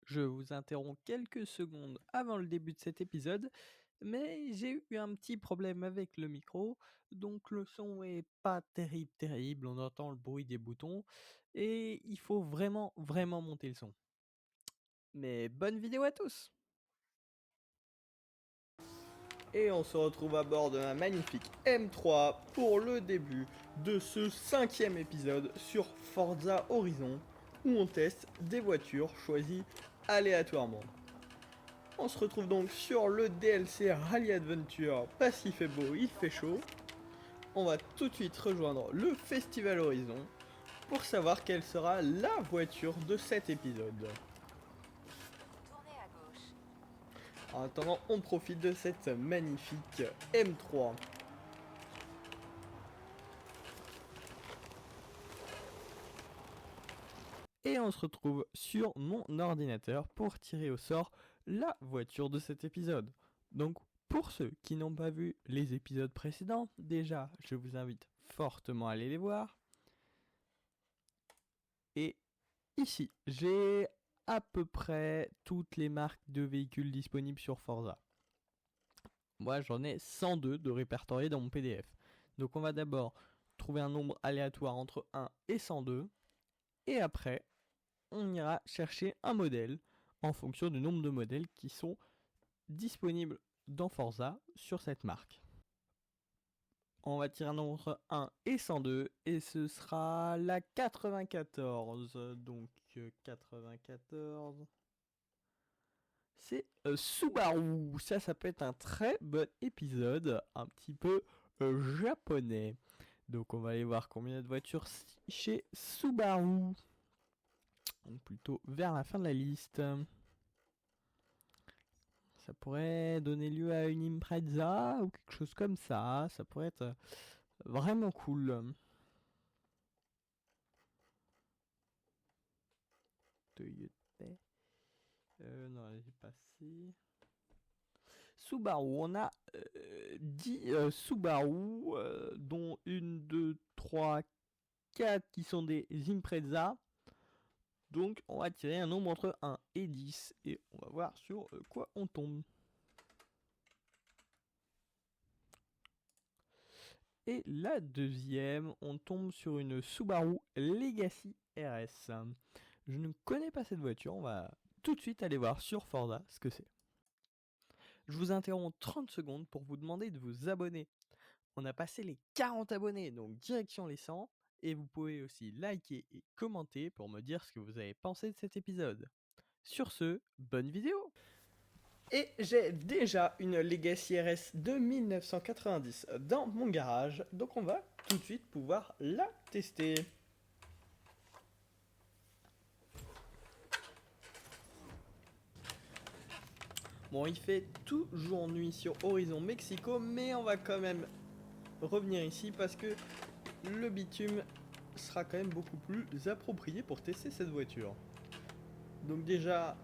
Je vous interromps quelques secondes avant le début de cet épisode, mais j'ai eu un petit problème avec le micro, donc le son est pas terrible, terrible. On entend le bruit des boutons et il faut vraiment, vraiment monter le son. Mais bonne vidéo à tous! Et on se retrouve à bord de un magnifique M3 pour le début de ce 5e épisode sur Forza Horizon où on teste des voitures choisies aléatoirement. On se retrouve donc sur le DLC Rally Adventure parce qu'il fait beau, il fait chaud. On va tout de suite rejoindre le Festival Horizon pour savoir quelle sera la voiture de cet épisode. Tournez à gauche. En attendant, on profite de cette magnifique M3. Et on se retrouve sur mon ordinateur pour tirer au sort la voiture de cet épisode. Donc, pour ceux qui n'ont pas vu les épisodes précédents, déjà, je vous invite fortement à aller les voir. Et ici, j'ai à peu près toutes les marques de véhicules disponibles sur Forza. Moi, j'en ai 102 de répertoriés dans mon PDF. Donc, on va d'abord trouver un nombre aléatoire entre 1 et 102. Et après, on ira chercher un modèle en fonction du nombre de modèles qui sont disponibles dans Forza sur cette marque. On va tirer un nombre entre 1 et 102 et ce sera la 94. Donc 94. C'est Subaru. Ça peut être un très bon épisode, un petit peu japonais. Donc on va aller voir combien de voitures chez Subaru. Donc plutôt vers la fin de la liste. Ça pourrait donner lieu à une Impreza ou quelque chose comme ça. Ça pourrait être vraiment cool. Toyota. Non, j'ai passé. Subaru, on a 10 Subaru, dont une, 2, 3, 4 qui sont des Impreza. Donc on va tirer un nombre entre 1 et 10 et on va voir sur quoi on tombe. Et la deuxième, on tombe sur une Subaru Legacy RS. Je ne connais pas cette voiture, on va tout de suite aller voir sur Forza ce que c'est. Je vous interromps 30 secondes pour vous demander de vous abonner. On a passé les 40 abonnés, donc direction les 100. Et vous pouvez aussi liker et commenter pour me dire ce que vous avez pensé de cet épisode. Sur ce, bonne vidéo! Et j'ai déjà une Legacy RS de 1990 dans mon garage, donc on va tout de suite pouvoir la tester. Bon, il fait toujours nuit sur Horizon Mexico, mais on va quand même revenir ici parce que le bitume sera quand même beaucoup plus approprié pour tester cette voiture. Donc déjà,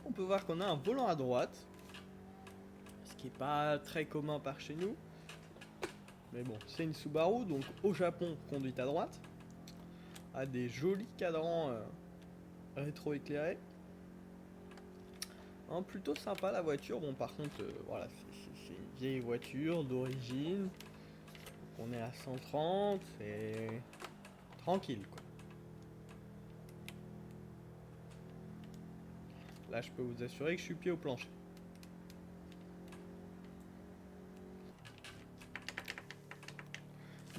on peut voir qu'on a un volant à droite, ce qui est pas très commun par chez nous. Mais bon, c'est une Subaru, donc au Japon, conduite à droite. A des jolis cadrans rétro-éclairés. Hein, plutôt sympa la voiture. Bon, par contre, voilà, c'est une vieille voiture d'origine. On est à 130, c'est tranquille quoi. Là, je peux vous assurer que je suis pied au plancher.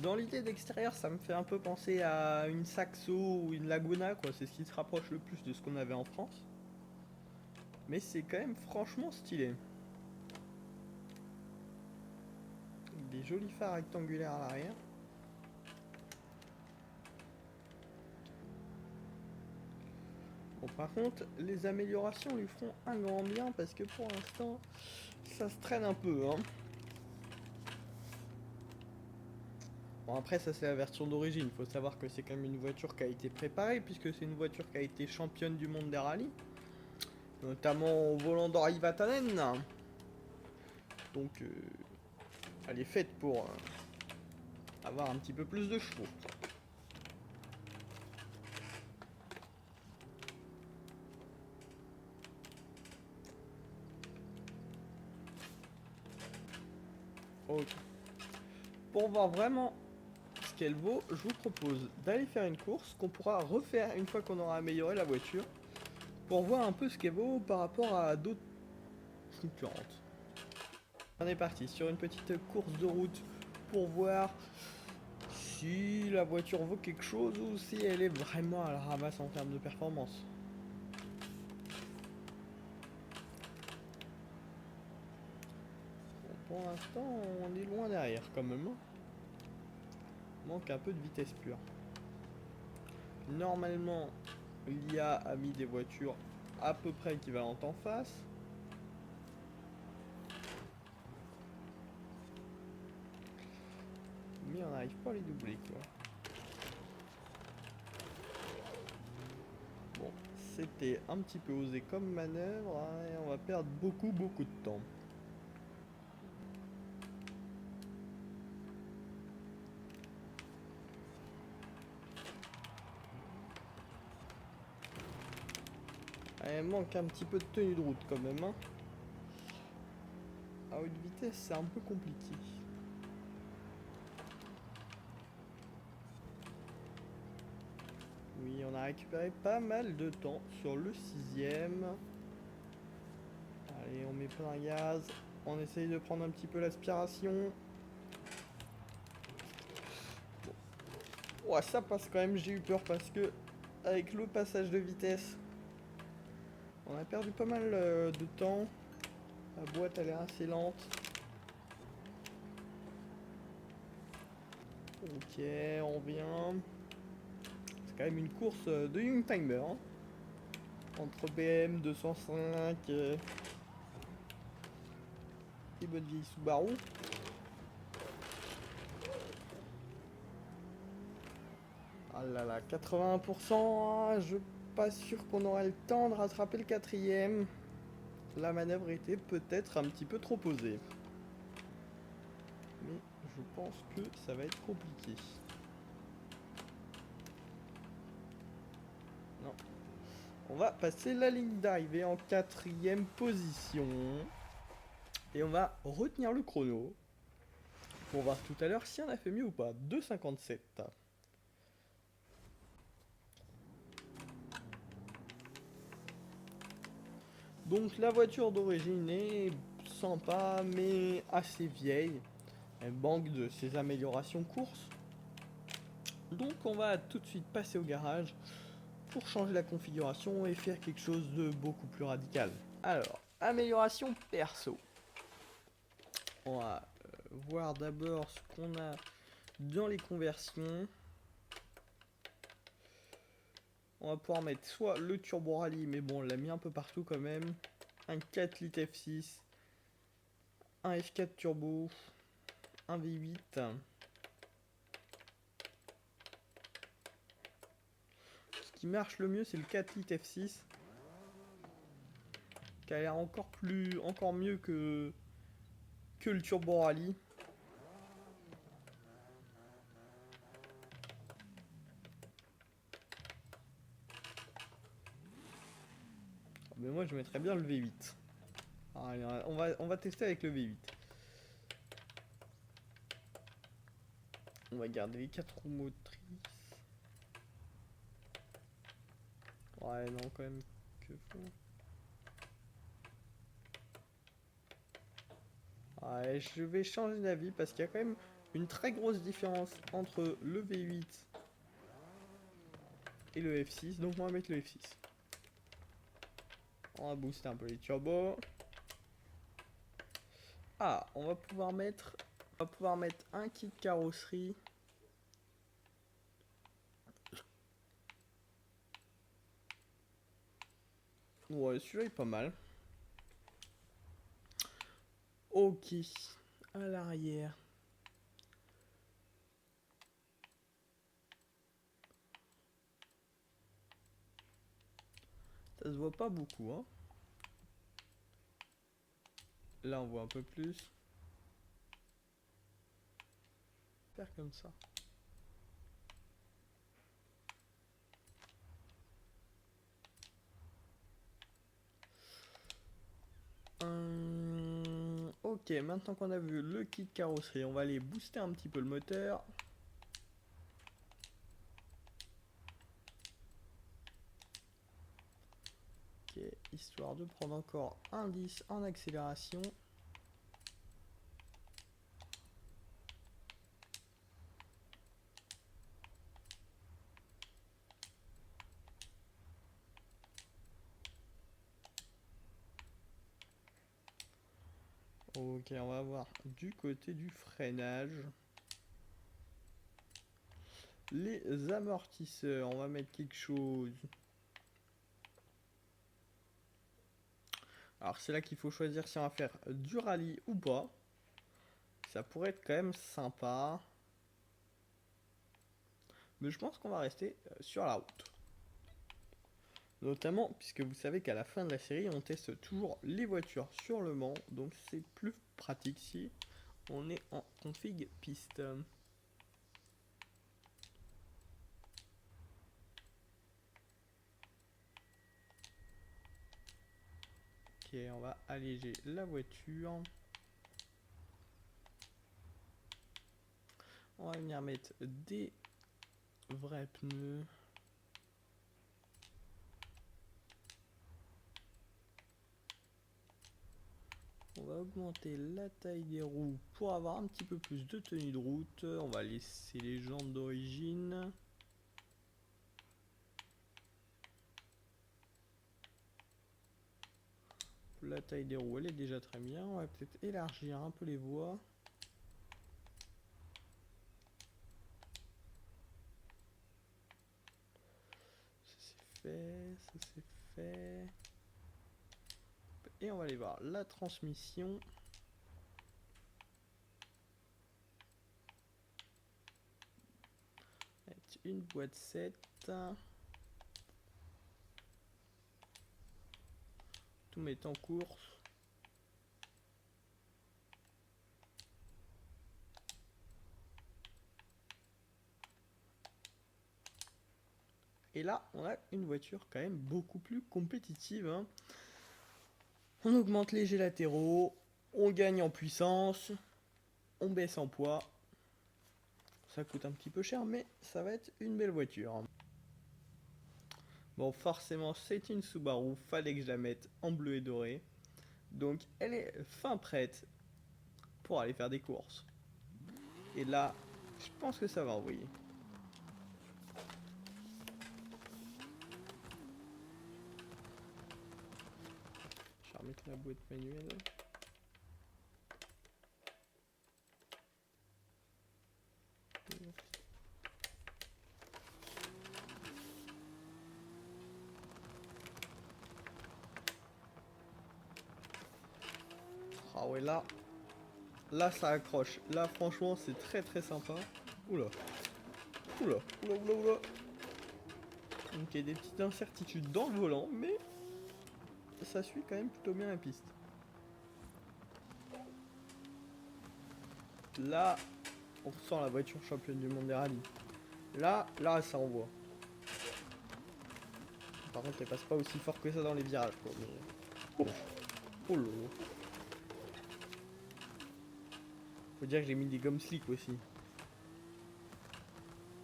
Dans l'idée d'extérieur, ça me fait un peu penser à une Saxo ou une Laguna, quoi. C'est ce qui se rapproche le plus de ce qu'on avait en France. Mais c'est quand même franchement stylé. Des jolis phares rectangulaires à l'arrière. Bon, par contre, les améliorations lui feront un grand bien parce que pour l'instant, ça se traîne un peu, hein. Bon, après, ça c'est la version d'origine. Il faut savoir que c'est quand même une voiture qui a été préparée puisque c'est une voiture qui a été championne du monde des rallyes, notamment au volant d'Ori Vatanen. Donc, elle est faite pour avoir un petit peu plus de chevaux. Ok. Pour voir vraiment ce qu'elle vaut, je vous propose d'aller faire une course qu'on pourra refaire une fois qu'on aura amélioré la voiture pour voir un peu ce qu'elle vaut par rapport à d'autres concurrentes. On est parti sur une petite course de route pour voir si la voiture vaut quelque chose ou si elle est vraiment à la ramasse en termes de performance. Bon, pour l'instant, on est loin derrière quand même. Manque un peu de vitesse pure. Normalement, l'IA a mis des voitures à peu près équivalentes en face. Mais on n'arrive pas à les doubler quoi. Bon, c'était un petit peu osé comme manœuvre hein, et on va perdre beaucoup de temps. Il manque un petit peu de tenue de route quand même. Hein. À haute vitesse, c'est un peu compliqué. Oui, on a récupéré pas mal de temps sur le 6ème. Allez, on met plein gaz. On essaye de prendre un petit peu l'aspiration. Bon. Ouais, ça passe quand même, j'ai eu peur parce que avec le passage de vitesse, on a perdu pas mal de temps. La boîte elle est assez lente. Ok, on vient. C'est quand même une course de Youngtimer. Hein. Entre BM 205 et bonne vieille Subaru. Ah là là, 81%. Je suis pas sûr qu'on aura le temps de rattraper le 4ème. La manœuvre était peut-être un petit peu trop osée. Mais je pense que ça va être compliqué. Non. On va passer la ligne d'arrivée en 4ème position. Et on va retenir le chrono. Pour voir tout à l'heure si on a fait mieux ou pas. 2,57. Donc la voiture d'origine est sympa mais assez vieille. Elle manque de ses améliorations courses. Donc on va tout de suite passer au garage pour changer la configuration et faire quelque chose de beaucoup plus radical. Alors, amélioration perso. On va voir d'abord ce qu'on a dans les conversions. On va pouvoir mettre soit le turbo rallye, mais bon on l'a mis un peu partout quand même. Un 4 litres F6. Un F4 turbo. Un V8. Ce qui marche le mieux c'est le 4 litres F6. Qui a l'air encore mieux que le turbo rallye. Mais moi je mettrais bien le V8. Allez, on va tester avec le V8. On va garder les 4 roues motrices. Ouais non quand même que faut. Ouais, je vais changer d'avis parce qu'il y a quand même une très grosse différence entre le V8 et le F6. Donc on va mettre le F6. On va booster un peu les turbos. Ah, on va pouvoir mettre un kit carrosserie. Ouais, celui-là est pas mal. Ok, à l'arrière. Ça se voit pas beaucoup, hein. Là, on voit un peu plus. Faire comme ça. Ok. Ok, maintenant qu'on a vu le kit carrosserie, on va aller booster un petit peu le moteur. Ok, histoire de prendre encore un 10 en accélération. Ok, on va voir du côté du freinage. Les amortisseurs, on va mettre quelque chose. Alors c'est là qu'il faut choisir si on va faire du rallye ou pas. Ça pourrait être quand même sympa. Mais je pense qu'on va rester sur la route. Notamment puisque vous savez qu'à la fin de la série, on teste toujours les voitures sur le Mans. Donc c'est plus pratique si on est en config piste. Ok, on va alléger la voiture. On va venir mettre des vrais pneus. On va augmenter la taille des roues pour avoir un petit peu plus de tenue de route. On va laisser les jantes d'origine. La taille des roues, elle est déjà très bien. On va peut-être élargir un peu les voies. Ça c'est fait, ça c'est fait. Et on va aller voir la transmission. Avec une boîte 7. Tout mettre en course. Et là, on a une voiture quand même beaucoup plus compétitive, hein. On augmente les jets latéraux, on gagne en puissance, on baisse en poids. Ça coûte un petit peu cher, mais ça va être une belle voiture. Bon, forcément, c'est une Subaru, fallait que je la mette en bleu et doré. Donc, elle est fin prête pour aller faire des courses. Et là, je pense que ça va envoyer. Je vais remettre la boîte manuelle. Ah ouais, là ça accroche. Là franchement c'est très très sympa. Oula. Oula, oula, oula, oula. Donc il y a des petites incertitudes dans le volant, mais ça suit quand même plutôt bien la piste. Là, on ressent la voiture championne du monde des rallyes. Là ça envoie. Par contre elle passe pas aussi fort que ça dans les virages quoi. Mais... Oh là. Faut dire que j'ai mis des gommes slick aussi.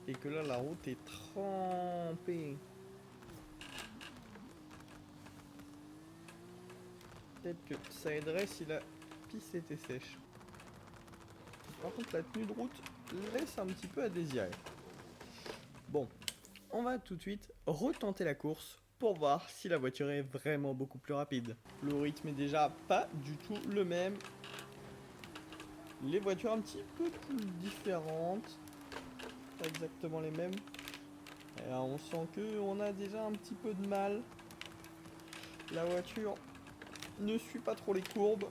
Et que là la route est trempée. Peut-être que ça aiderait si la piste était sèche. Par contre la tenue de route laisse un petit peu à désirer. Bon, on va tout de suite retenter la course pour voir si la voiture est vraiment beaucoup plus rapide. Le rythme est déjà pas du tout le même. Les voitures un petit peu plus différentes. Pas exactement les mêmes. Et là, on sent que on a déjà un petit peu de mal. La voiture ne suit pas trop les courbes.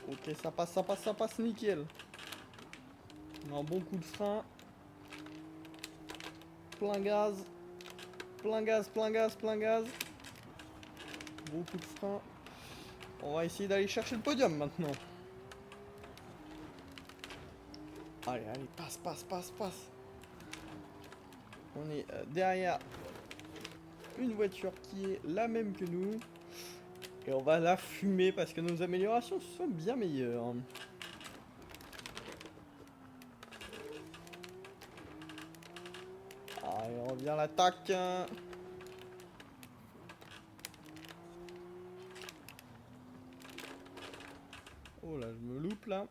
Ok, ça passe nickel. Un bon coup de frein. Plein gaz. Plein gaz, plein gaz, plein gaz. Beaucoup de frein. On va essayer d'aller chercher le podium maintenant. Allez, allez, passe, passe, passe, passe. On est derrière une voiture qui est la même que nous. Et on va la fumer parce que nos améliorations sont bien meilleures. Allez, on revient à l'attaque. Oh là, je me loupe là.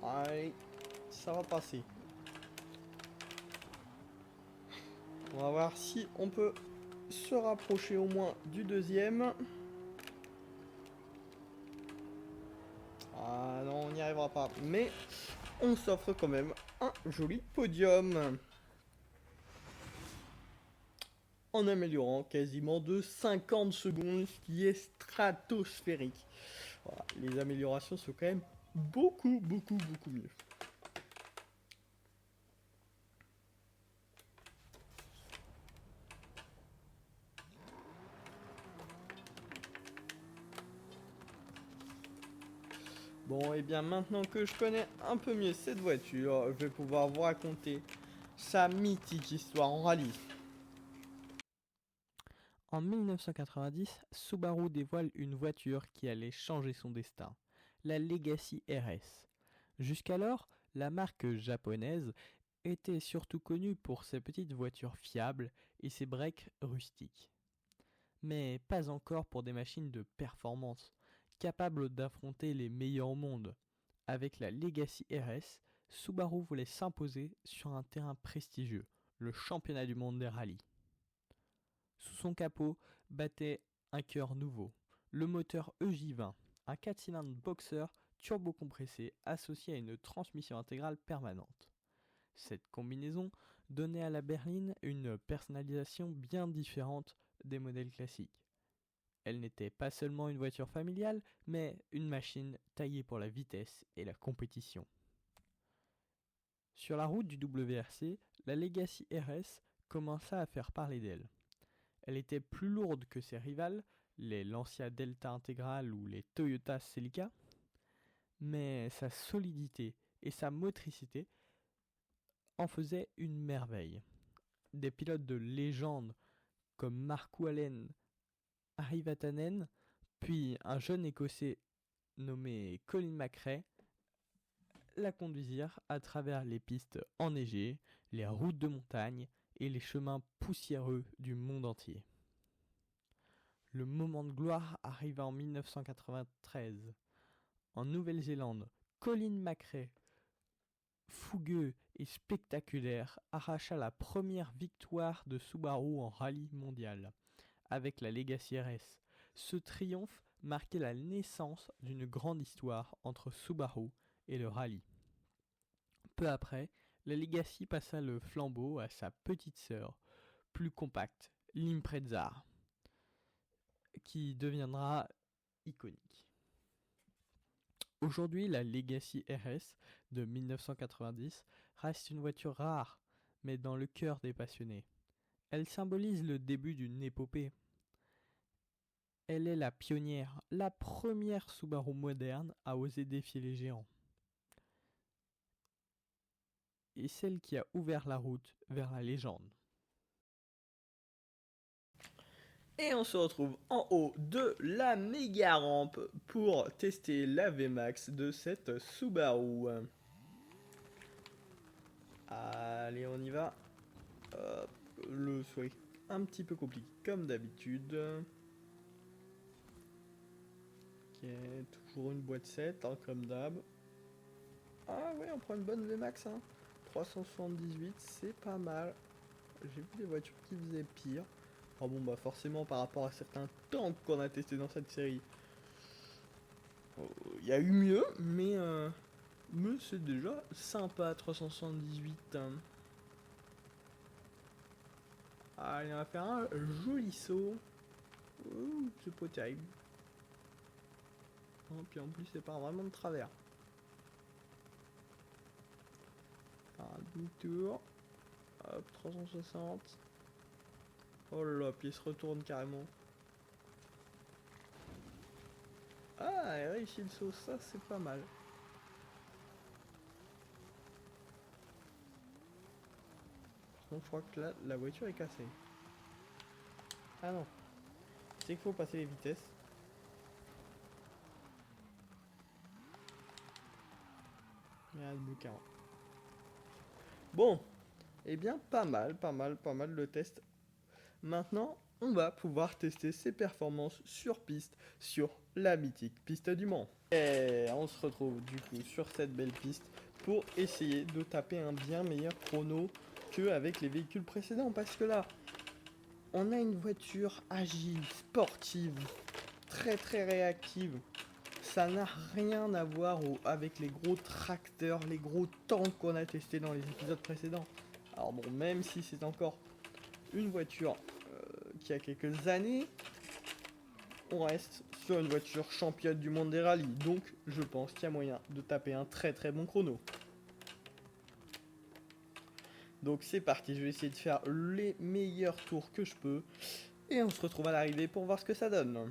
Allez, ça va passer. On va voir si on peut se rapprocher au moins du deuxième. Ah non, on n'y arrivera pas. Mais on s'offre quand même un joli podium. En améliorant quasiment de 50 secondes, ce qui est stratosphérique. Voilà, les améliorations sont quand même beaucoup mieux. Bon, et bien maintenant que je connais un peu mieux cette voiture, je vais pouvoir vous raconter sa mythique histoire en rallye. En 1990, Subaru dévoile une voiture qui allait changer son destin, la Legacy RS. Jusqu'alors, la marque japonaise était surtout connue pour ses petites voitures fiables et ses breaks rustiques. Mais pas encore pour des machines de performance, capables d'affronter les meilleurs au monde. Avec la Legacy RS, Subaru voulait s'imposer sur un terrain prestigieux, le championnat du monde des rallyes. Sous son capot battait un cœur nouveau, le moteur EJ20, un 4 cylindres boxer turbocompressé associé à une transmission intégrale permanente. Cette combinaison donnait à la berline une personnalisation bien différente des modèles classiques. Elle n'était pas seulement une voiture familiale, mais une machine taillée pour la vitesse et la compétition. Sur la route du WRC, la Legacy RS commença à faire parler d'elle. Elle était plus lourde que ses rivales, les Lancia Delta Integral ou les Toyota Celica, mais sa solidité et sa motricité en faisaient une merveille. Des pilotes de légende comme Markku Alén, Harry Vatanen, puis un jeune Écossais nommé Colin McRae la conduisirent à travers les pistes enneigées, les routes de montagne et les chemins poussiéreux du monde entier. Le moment de gloire arriva en 1993. En Nouvelle-Zélande, Colin McRae, fougueux et spectaculaire, arracha la première victoire de Subaru en rallye mondial avec la Legacy RS. Ce triomphe marquait la naissance d'une grande histoire entre Subaru et le rallye. Peu après, la Legacy passa le flambeau à sa petite sœur, plus compacte, l'Impreza, qui deviendra iconique. Aujourd'hui, la Legacy RS de 1990 reste une voiture rare, mais dans le cœur des passionnés. Elle symbolise le début d'une épopée. Elle est la pionnière, la première Subaru moderne à oser défier les géants. Et celle qui a ouvert la route vers la légende. Et on se retrouve en haut de la méga rampe pour tester la VMAX de cette Subaru. Allez, on y va. Hop, le saut est un petit peu compliqué comme d'habitude. Ok, toujours une boîte 7 hein, comme d'hab. Ah ouais, on prend une bonne VMAX. Hein. 378, c'est pas mal. J'ai vu des voitures qui faisaient pire. Ah bon bah forcément par rapport à certains tanks qu'on a testés dans cette série, il y a eu mieux, mais c'est déjà sympa 378. Hein. Allez, on va faire un joli saut. Ouh, c'est pas terrible. Hein, puis en plus, c'est pas vraiment de travers. Un demi-tour. Hop, 360. Oh là là, puis il se retourne carrément. Ah, il réussit le saut, ça c'est pas mal. Donc je crois que là, la voiture est cassée. Ah non. C'est qu'il faut passer les vitesses. Merde, bouquin. Bon. Eh bien, pas mal le test. Maintenant, on va pouvoir tester ses performances sur piste, sur la mythique piste du Mans. Et on se retrouve du coup sur cette belle piste pour essayer de taper un bien meilleur chrono qu'avec les véhicules précédents. Parce que là, on a une voiture agile, sportive, très réactive. Ça n'a rien à voir avec les gros tracteurs, les gros tanks qu'on a testés dans les épisodes précédents. Alors bon, même si c'est encore une voiture qui a quelques années, on reste sur une voiture championne du monde des rallyes. Donc je pense qu'il y a moyen de taper un très bon chrono. Donc c'est parti, je vais essayer de faire les meilleurs tours que je peux. Et on se retrouve à l'arrivée pour voir ce que ça donne.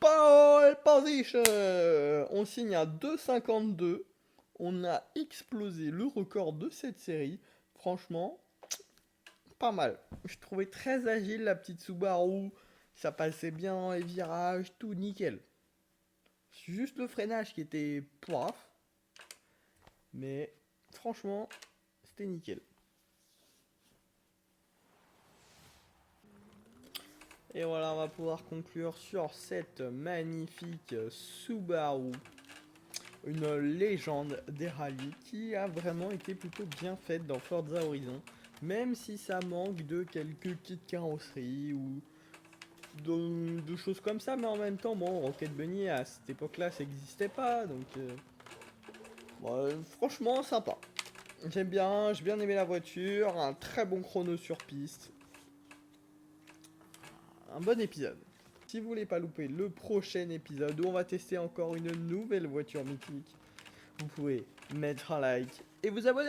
Pole position. On signe à 2,52. On a explosé le record de cette série. Franchement, pas mal. Je trouvais très agile la petite Subaru. Ça passait bien dans les virages, tout nickel. Juste le freinage qui était poif. Mais franchement, c'était nickel. Et voilà, on va pouvoir conclure sur cette magnifique Subaru. Une légende des rallyes qui a vraiment été plutôt bien faite dans Forza Horizon. Même si ça manque de quelques petites carrosseries ou de choses comme ça. Mais en même temps, bon, Rocket Bunny à cette époque-là, ça n'existait pas. Donc, bon, franchement, sympa. J'aime bien, j'ai bien aimé la voiture. Un très bon chrono sur piste. Un bon épisode. Si vous voulez pas louper le prochain épisode où on va tester encore une nouvelle voiture mythique, vous pouvez mettre un like et vous abonner.